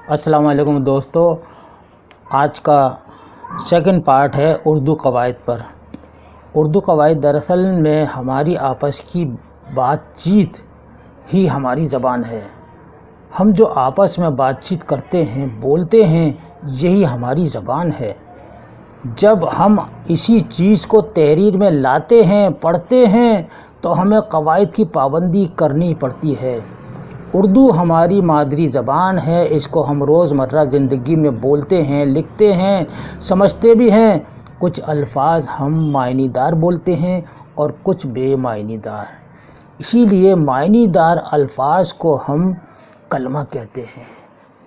السلام علیکم دوستو، آج کا سیکنڈ پارٹ ہے اردو قواعد پر۔ اردو قواعد دراصل میں ہماری آپس کی بات چیت ہی ہماری زبان ہے۔ ہم جو آپس میں بات چیت کرتے ہیں، بولتے ہیں، یہی ہماری زبان ہے۔ جب ہم اسی چیز کو تحریر میں لاتے ہیں، پڑھتے ہیں، تو ہمیں قواعد کی پابندی کرنی پڑتی ہے۔ اردو ہماری مادری زبان ہے، اس کو ہم روزمرہ زندگی میں بولتے ہیں، لکھتے ہیں، سمجھتے بھی ہیں۔ کچھ الفاظ ہم معنی دار بولتے ہیں اور کچھ بے معنی دار۔ اسی لیے معنی دار الفاظ کو ہم کلمہ کہتے ہیں۔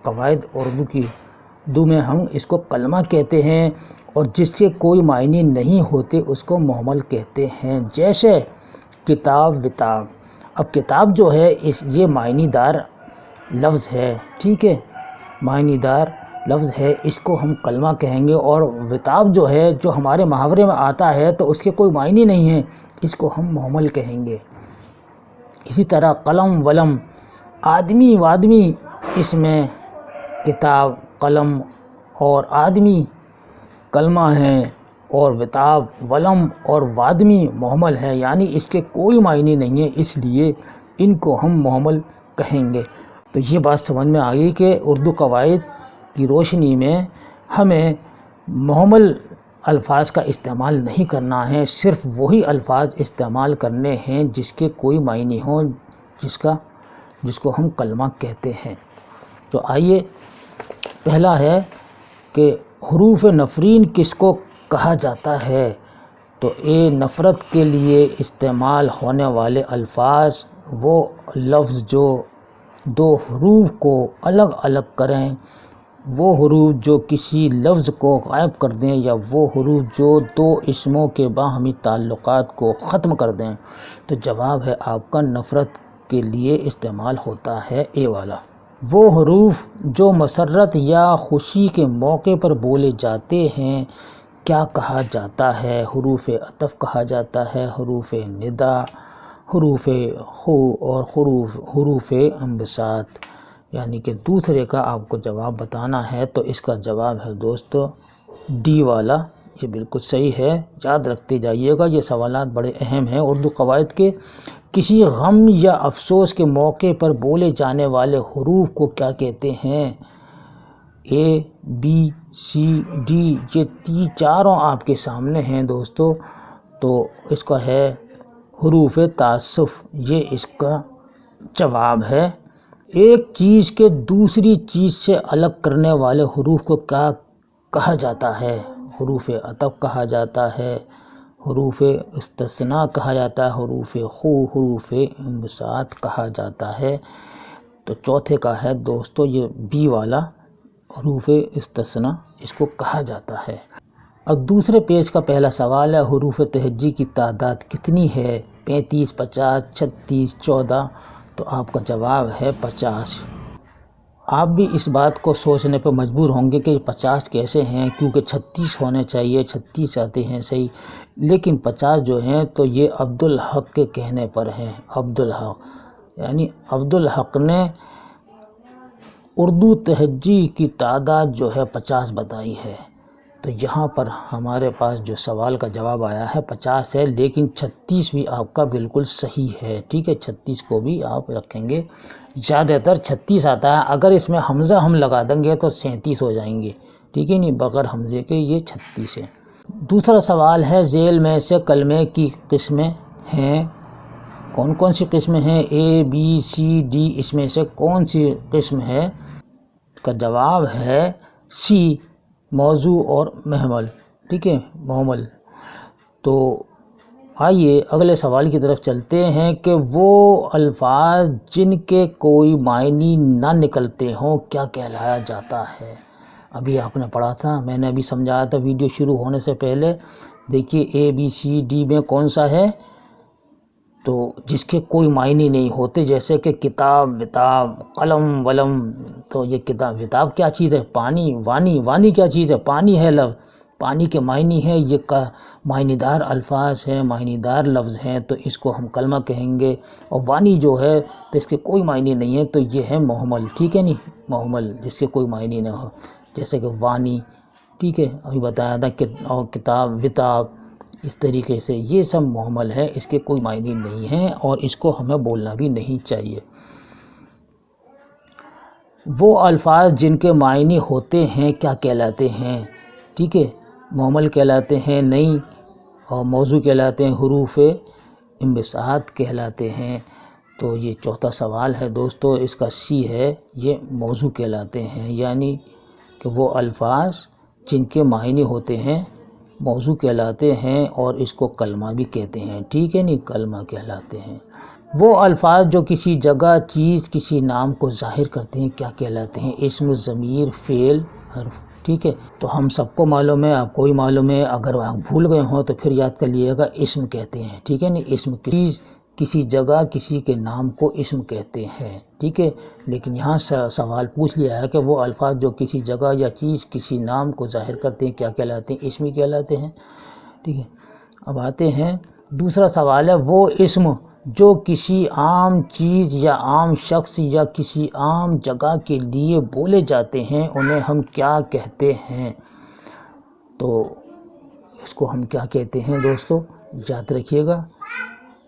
قواعد اردو میں ہم اس کو کلمہ کہتے ہیں، اور جس کے کوئی معنی نہیں ہوتے اس کو مہمل کہتے ہیں، جیسے کتاب وتاب۔ اب کتاب جو ہے یہ معنی دار لفظ ہے، ٹھیک ہے، معنی دار لفظ ہے، اس کو ہم کلمہ کہیں گے۔ اور وتاب جو ہے، جو ہمارے محاورے میں آتا ہے تو اس کے کوئی معنی نہیں ہے، اس کو ہم مہمل کہیں گے۔ اسی طرح قلم ولم، آدمی وادمی، اس میں کتاب، قلم اور آدمی کلمہ ہیں، اور وتاب، ولم اور وادمی مہمل ہے، یعنی اس کے کوئی معنی نہیں ہے، اس لیے ان کو ہم مہمل کہیں گے۔ تو یہ بات سمجھ میں آ گئی کہ اردو قواعد کی روشنی میں ہمیں مہمل الفاظ کا استعمال نہیں کرنا ہے، صرف وہی الفاظ استعمال کرنے ہیں جس کے کوئی معنی ہو، جس کو ہم کلمہ کہتے ہیں۔ تو آئیے، پہلا ہے کہ حروف نفرین کس کو کہا جاتا ہے؟ تو نفرت کے لیے استعمال ہونے والے الفاظ وہ لفظ جو دو حروف کو الگ الگ کریں، وہ حروف جو کسی لفظ کو غائب کر دیں، یا وہ حروف جو دو اسموں کے باہمی تعلقات کو ختم کر دیں۔ تو جواب ہے آپ کا نفرت کے لیے استعمال ہوتا ہے والا۔ وہ حروف جو مسرت یا خوشی کے موقع پر بولے جاتے ہیں کیا کہا جاتا ہے؟ حروف عطف کہا جاتا ہے، حروف ندا، حروف خو اور حروف انبساط۔ یعنی کہ دوسرے کا آپ کو جواب بتانا ہے تو اس کا جواب ہے دوستو ڈی والا۔ یہ بالکل صحیح ہے، یاد رکھتے جائیے گا، یہ سوالات بڑے اہم ہیں اردو قواعد کے۔ کسی غم یا افسوس کے موقع پر بولے جانے والے حروف کو کیا کہتے ہیں؟ بی سی ڈی، یہ چاروں آپ کے سامنے ہیں دوستو۔ تو اس کا ہے حروف تعسف، یہ اس کا جواب ہے۔ ایک چیز کے دوسری چیز سے الگ کرنے والے حروف کو کیا کہا جاتا ہے؟ حروف عطف کہا جاتا ہے، حروف استثناء کہا جاتا ہے، حروف خو، حروف انبساط کہا جاتا ہے۔ تو چوتھے کا ہے دوستو یہ بی والا، حروف استثناء، اس کو کہا جاتا ہے۔ اب دوسرے پیج کا پہلا سوال ہے، حروف تہجی کی تعداد کتنی ہے؟ 35، 50، 36، 14۔ تو آپ کا جواب ہے 50۔ آپ بھی اس بات کو سوچنے پہ مجبور ہوں گے کہ 50 کیسے ہیں، کیونکہ 36 ہونے چاہیے، 36 آتے ہیں صحیح، لیکن 50 جو ہیں تو یہ عبدالحق کے کہنے پر ہیں۔ عبدالحق، یعنی عبدالحق نے اردو تہجی کی تعداد جو ہے 50 بتائی ہے۔ تو یہاں پر ہمارے پاس جو سوال کا جواب آیا ہے 50 ہے، لیکن 36 بھی آپ کا بالکل صحیح ہے، ٹھیک ہے، 36 کو بھی آپ رکھیں گے۔ زیادہ تر 36 آتا ہے، اگر اس میں حمزہ ہم لگا دیں گے تو 37 ہو جائیں گے، ٹھیک ہے، نہیں، بغیر حمزے کے یہ 36 ہے۔ دوسرا سوال ہے، ذیل میں سے کلمے کی قسمیں ہیں، کون کون سی قسمیں ہیں؟ بی سی ڈی، اس میں سے کون سی قسم ہے؟ کا جواب ہے سی، موضوع اور محمل، ٹھیک ہے، محمل۔ تو آئیے اگلے سوال کی طرف چلتے ہیں کہ وہ الفاظ جن کے کوئی معنی نہ نکلتے ہوں کیا کہلایا جاتا ہے؟ ابھی آپ نے پڑھا تھا، میں نے ابھی سمجھایا تھا ویڈیو شروع ہونے سے پہلے۔ دیکھیے بی سی ڈی میں کون سا ہے؟ تو جس کے کوئی معنی نہیں ہوتے، جیسے کہ کتاب وتاب، قلم ولم۔ تو یہ کتاب وتاب کیا چیز ہے؟ پانی، وانی کیا چیز ہے؟ پانی ہے لفظ، پانی کے معنی ہیں، یہ معنی دار الفاظ ہیں، معنی دار لفظ ہیں، تو اس کو ہم کلمہ کہیں گے۔ اور وانی جو ہے تو اس کے کوئی معنی نہیں ہے، تو یہ ہے مہمل، ٹھیک ہے نہیں، مہمل جس کے کوئی معنی نہ ہو، جیسے کہ وانی، ٹھیک ہے، ابھی بتایا تھا کہ اور کتاب، وتاب، اس طریقے سے یہ سب مہمل ہے، اس کے کوئی معنی نہیں ہیں اور اس کو ہمیں بولنا بھی نہیں چاہیے۔ وہ الفاظ جن کے معنی ہوتے ہیں کیا کہلاتے ہیں؟ ٹھیک ہے، مہمل کہلاتے ہیں، نہیں، اور موضوع کہلاتے ہیں، حروف انبساط کہلاتے ہیں۔ تو یہ چوتھا سوال ہے دوستو، اس کا سی ہے، یہ موضوع کہلاتے ہیں، یعنی کہ وہ الفاظ جن کے معنی ہوتے ہیں موضوع کہلاتے ہیں، اور اس کو کلمہ بھی کہتے ہیں، ٹھیک ہے نہیں، کلمہ کہلاتے ہیں۔ وہ الفاظ جو کسی جگہ، چیز، کسی نام کو ظاہر کرتے ہیں کیا کہلاتے ہیں؟ اسم، ضمیر، فعل، حرف، ٹھیک ہے۔ تو ہم سب کو معلوم ہے، آپ کو بھی معلوم ہے، اگر آپ بھول گئے ہوں تو پھر یاد کر لیے گا، اسم کہتے ہیں، ٹھیک ہے نہیں، اسم، چیز، کسی جگہ، کسی کے نام کو اسم کہتے ہیں، ٹھیک ہے۔ لیکن یہاں سوال پوچھ لیا ہے کہ وہ الفاظ جو کسی جگہ یا چیز، کسی نام کو ظاہر کرتے ہیں کیا کہلاتے ہیں؟ اسم کہلاتے ہیں، ٹھیک ہے۔ اب آتے ہیں، دوسرا سوال ہے، وہ اسم جو کسی عام چیز یا عام شخص یا کسی عام جگہ کے لیے بولے جاتے ہیں انہیں ہم کیا کہتے ہیں؟ تو اس کو ہم کیا کہتے ہیں دوستو، یاد رکھیے گا،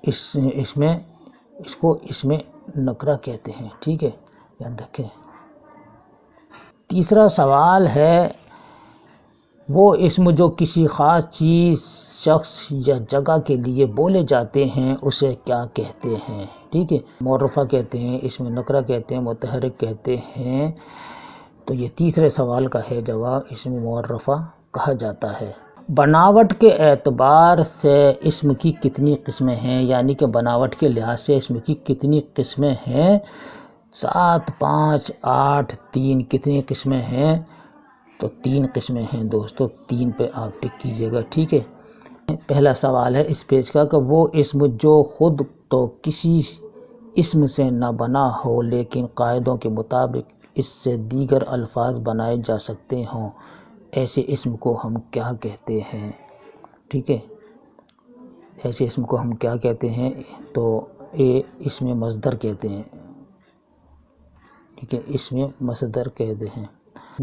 اس کو اسم نکرہ کہتے ہیں، ٹھیک ہے، یاد رکھیں۔ تیسرا سوال ہے، وہ اسم جو کسی خاص چیز، شخص یا جگہ کے لیے بولے جاتے ہیں اسے کیا کہتے ہیں؟ ٹھیک ہے، معرفہ کہتے ہیں، اسم نکرہ کہتے ہیں، متحرک کہتے ہیں۔ تو یہ تیسرے سوال کا ہے جواب، اسم معرفہ کہا جاتا ہے۔ بناوٹ کے اعتبار سے اسم کی کتنی قسمیں ہیں؟ یعنی کہ بناوٹ کے لحاظ سے اسم کی کتنی قسمیں ہیں؟ 7، 5، 8، 3، کتنی قسمیں ہیں؟ تو 3 قسمیں ہیں دوستو، 3 پہ آپ ٹک کیجئے گا، ٹھیک ہے۔ پہلا سوال ہے اس پیج کا کہ وہ اسم جو خود تو کسی اسم سے نہ بنا ہو لیکن قاعدوں کے مطابق اس سے دیگر الفاظ بنائے جا سکتے ہوں، ایسے اسم کو ہم کیا کہتے ہیں؟ ٹھیک ہے، ایسے اسم کو ہم کیا کہتے ہیں؟ تو اسم مصدر کہتے ہیں، ٹھیک ہے، اسم مصدر کہتے ہیں۔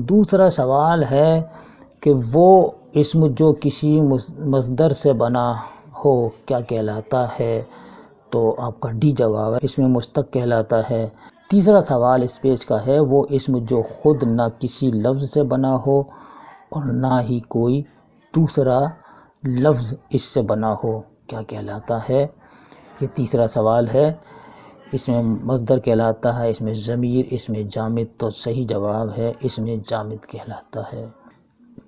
دوسرا سوال ہے کہ وہ اسم جو کسی مصدر سے بنا ہو کیا کہلاتا ہے؟ تو آپ کا ڈی جواب ہے، اسم مشتق کہلاتا ہے۔ تیسرا سوال اس پیج کا ہے، وہ اسم جو خود نہ کسی لفظ سے بنا ہو اور نہ ہی کوئی دوسرا لفظ اس سے بنا ہو کیا کہلاتا ہے؟ یہ تیسرا سوال ہے، اس میں مصدر کہلاتا ہے، اس میں ضمیر، اس میں جامد، تو صحیح جواب ہے اس میں جامد کہلاتا ہے۔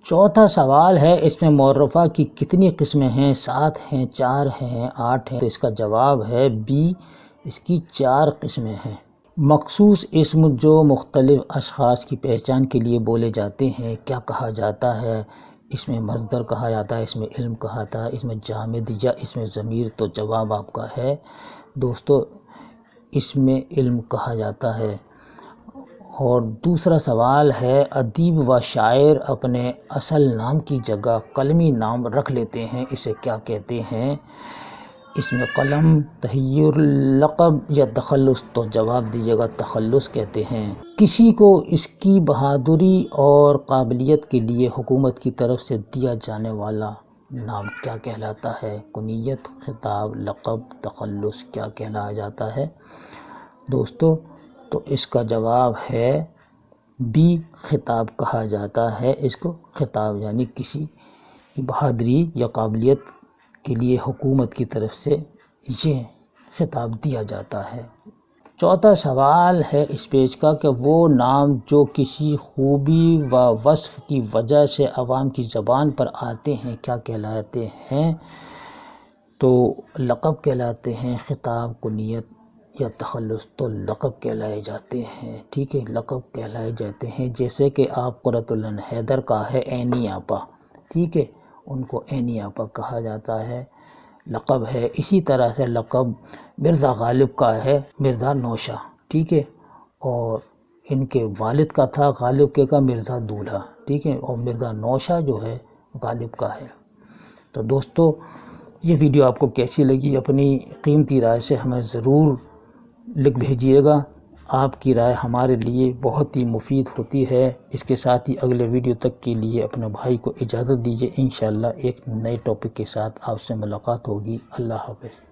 چوتھا سوال ہے، اس میں معرفہ کی کتنی قسمیں ہیں؟ 7 ہیں، 4 ہیں، 8 ہیں، تو اس کا جواب ہے بی، اس کی 4 قسمیں ہیں۔ مخصوص اسم جو مختلف اشخاص کی پہچان کے لیے بولے جاتے ہیں کیا کہا جاتا ہے؟ اس میں مصدر کہا جاتا ہے، اس میں علم کہا جاتا ہے، اس میں جامد یا اس میں ضمیر، تو جواب آپ کا ہے دوستو اس میں علم کہا جاتا ہے۔ اور دوسرا سوال ہے، ادیب و شاعر اپنے اصل نام کی جگہ قلمی نام رکھ لیتے ہیں، اسے کیا کہتے ہیں؟ اس میں قلم، تحیر، لقب یا تخلص، تو جواب دیجیے گا تخلص کہتے ہیں۔ کسی کو اس کی بہادری اور قابلیت کے لیے حکومت کی طرف سے دیا جانے والا نام کیا کہلاتا ہے؟ کنیت، خطاب، لقب، تخلص، کیا کہلایا جاتا ہے دوستو؟ تو اس کا جواب ہے بی، خطاب کہا جاتا ہے اس کو، خطاب، یعنی کسی کی بہادری یا قابلیت کے لیے حکومت کی طرف سے یہ خطاب دیا جاتا ہے۔ چوتھا سوال ہے اس پیج کا کہ وہ نام جو کسی خوبی و وصف کی وجہ سے عوام کی زبان پر آتے ہیں کیا کہلاتے ہیں؟ تو لقب کہلاتے ہیں، خطاب، کنیت یا تخلص، تو لقب کہلائے جاتے ہیں، ٹھیک ہے، لقب کہلائے جاتے ہیں۔ جیسے کہ آپ قرۃ العین حیدر کا ہے عینی آپا، ٹھیک ہے، ان کو عینی آپا کہا جاتا ہے، لقب ہے۔ اسی طرح سے لقب مرزا غالب کا ہے مرزا نوشہ، ٹھیک ہے، اور ان کے والد کا تھا غالب کے کا مرزا دولہا، ٹھیک ہے، اور مرزا نوشہ جو ہے غالب کا ہے۔ تو دوستو یہ ویڈیو آپ کو کیسی لگی اپنی قیمتی رائے سے ہمیں ضرور لکھ بھیجیے گا۔ آپ کی رائے ہمارے لیے بہت ہی مفید ہوتی ہے۔ اس کے ساتھ ہی اگلے ویڈیو تک کے لیے اپنے بھائی کو اجازت دیجیے۔ انشاءاللہ ایک نئے ٹاپک کے ساتھ آپ سے ملاقات ہوگی۔ اللہ حافظ۔